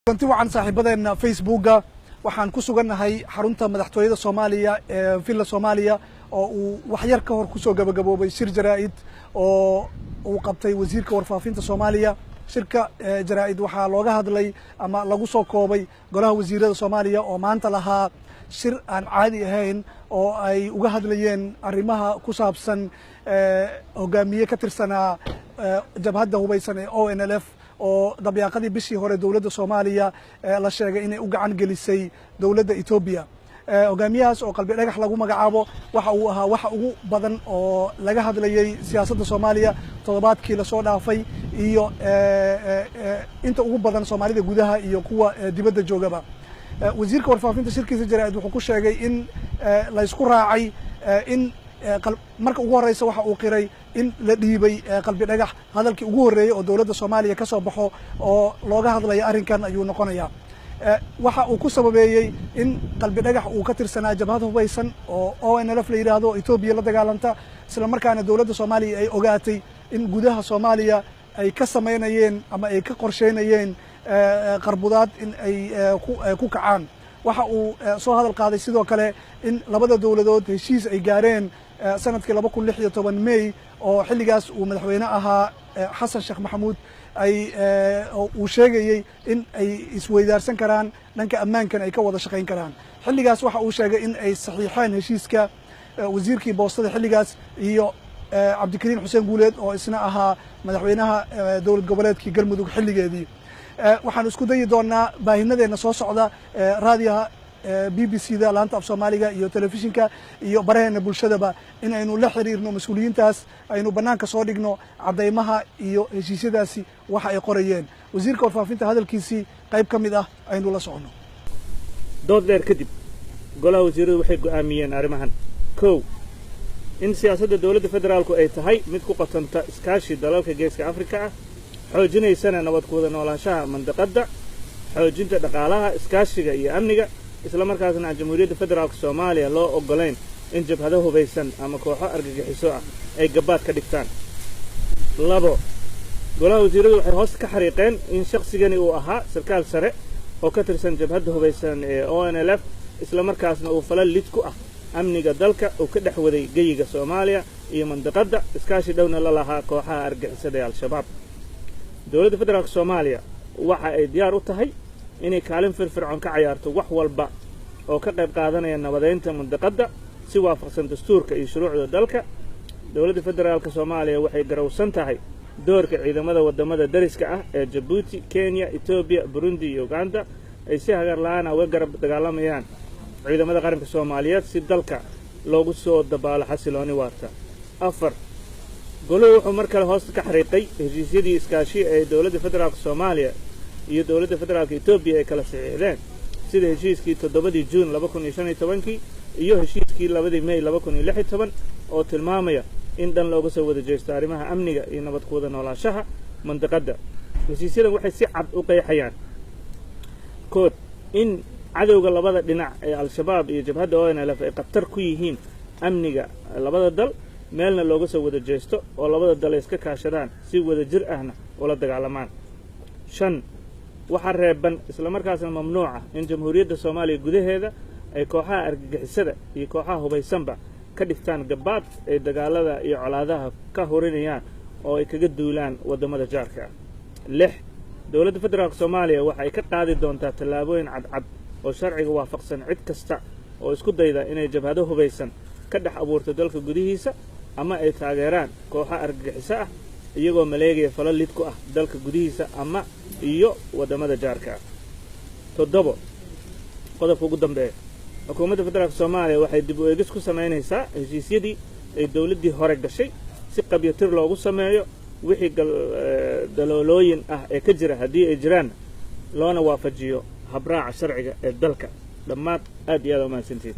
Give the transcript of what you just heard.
runtii waxaan saaxiibadeena Facebooka waxaan ku sugannahay xarunta madaxtooyada Soomaaliya ee villa Soomaaliya oo uu wax yar ka hor ku soo gabagaboobay shir jaraa'id oo uu qabtay wasiirka warfaafinta Soomaaliya. shirka jaraa'id waxaa looga hadlay ama lagu soo koobay golaha wasiirada Soomaaliya oo maanta lahaa shir aan caadi ahayn oo ay uga hadlayeen arrimaha ku saabsan hogaamiye ka tirsanaa jabhadda hubaysan ee ONLF oo dabyaqadii bishii hore dawladda Soomaaliya la sheegay inay u gacan gelisay dawladda Ethiopia. hogaamiyahaas oo qalbi dhagax lagu magacaabo waxa uu ahaa waxa ugu badan oo laga hadlayay siyaasadda Soomaaliya toddobaadkii la soo dhaafay iyo inta ugu badan Soomaalida gudaha iyo kuwa dibadda joogaba. wasiirka warfaafinta shirkiisa jaraa'id wuxuu ku sheegay in la isku raacay in marka ugu horeysa waxa uu qiray in la dhiibay qalbi dhagax hadalkii ugu horeeyay oo dawladda Soomaaliya ka soo baxo oo looga hadlay arrinkan ayuu noqonayaa. waxa uu ku sababeeyay in qalbi dhagax uu ka tirsanaa jabhad hubaysan oo ONLF la yiraahdo Ethiopia la dagaalanta isla markaana dawladda Soomaaliya ay ogaatay in gudaha Soomaaliya ay ka sameynayeen ama ay ka qorsheynayeen qarbudaad in ay ku kacaan. waxa uu soo hadal qaaday sidoo kale in labada dawladood heshiis ay gaareen sanadkii 2016 May oo xilligaas uu madaxweyne ahaa Xasan Sheekh Maxamuud ay uu sheegayay in ay isweydaarsan karaan dhanka ammaankan ay ka wada shaqeyn karaan. xilligaas waxa uu sheegay in ay saxiixeen heshiiska wasiirkii boostada xilligaas iyo Cabdikariin Xuseen Guuleed oo isna ahaa madaxweynaha dawlad goboleedkii Galmudug xilligeedii. waxaan isku dayi doonaa baahinadeena soo socda raadiyaha BBC-da laanta af Soomaaliga iyo telefishinka iyo baraheena bulshadaba in aynu la xiriirno mas'uuliyiintaas aynu banaanka soo dhigno cadeymaha iyo heshiisyadaasi waxa ay qorayeen. wasiirka warfaafinta hadalkiisii qayb ka mid ah aynu la socono. dood dheer kadib golaha wasiiradu waxay go'aamiyeen arrimahan. kow in siyaasadda dawladda federaalku ay tahay mid ku qotanta iskaashi dalalka geeska Afrika ah xoojinaysana nabad ku wada noolaanshaha mandaqadda xoojinta dhaqaalaha iskaashiga iyo amniga isla markaasna jamhuuriyadda federaalka Soomaaliya loo ogolayn in jabhado hubaysan ama kooxo argagixiso ah ay gabaad ka dhigtaan. labo golaha wasiiradu waxay hoos ka xariiqeen in shakhsigani uu ahaa sarkaal sare oo ka tirsan jabhadda hubaysan ee ONLF isla markaasna uu falal lid ku ah amniga dalka uu ka dhex waday geyiga Soomaaliya iyo mandaqadda iskaashi dhowna la lahaa kooxaha argagixisada ee Al-Shabaab. dawladda federaalka Soomaaliya waxa ay diyaar u tahay inay kaalin firfircoon ka ciyaarto wax walba oo ka qayb qaadanaya nabadeynta mandaqadda si waafaqsan dastuurka iyo shuruucda dalka. dawladda federaalka Soomaaliya waxay garowsan tahay doorka ciidamada wadamada dariska ah ee Djibouti, Kenya, Ethiopia, Burundi iyo Uganda ay si hagar la'aan ah uga garab dagaalamayaan ciidamada qaranka Soomaaliyeed si dalka loogu soo dabaalo xasilooni waarta. afar goluhu wuxuu mar kale hoos ka xariiqay heshiisyadii iskaashi ee dawladda federaalka Soomaaliya iyo dawladda federaalka Ethiopia ay kala saxiixdeen sida heshiiskii 7 Juun 2015 iyo heshiiskii 2 May 2016 oo tilmaamaya in dhan looga soo wada jeesto arrimaha amniga iyo nabad ku wada noolaanshaha mandaqadda. heshiisyadan waxay si cad u qeexayaan kood in cadowga labada dhinac ee Al-Shabaab iyo jabhadda ONLF ay khatar ku yihiin amniga labada dal meelna looga soo wada jeesto oo labada dal iska kaashadaan si wada jir ahna oo la dagaalamaan. 5 waxa reeban isla markaasna mamnuuca in jamhuuriyadda Soomaaliya gudaheeda ay kooxaha argagixisada iyo kooxaha hubaysanba ka dhigtaan gabaad ay dagaalada iyo colaadaha ka horinayaan oo ay kaga duulaan wadamada jaarka ah. 6 dawladda federaalka Soomaaliya waxa ay ka qaadi doontaa tallaabooyin cadcad oo sharciga waafaqsan cid kasta oo isku dayda inay jabhado hubaysan ka dhex abuurto dalka gudihiisa ama ay taageeraan kooxo argagixiso ah iyagoo maleegaya falal lid ku ah dalka gudihiisa ama iyo wadamada jaarka ah. 7 qodobka ugu dambeeya xukuumadda federaalka Soomaaliya waxay dib u eegis ku sameynaysaa heshiisyadii ay dawladdii hore gashay si qabyatir loogu sameeyo wixii daloolooyin ah ee ka jira haddii ay jiraan loona waafajiyo habraaca sharciga ee dalka. dhammaad aad iyo aad u mahadsantihiin.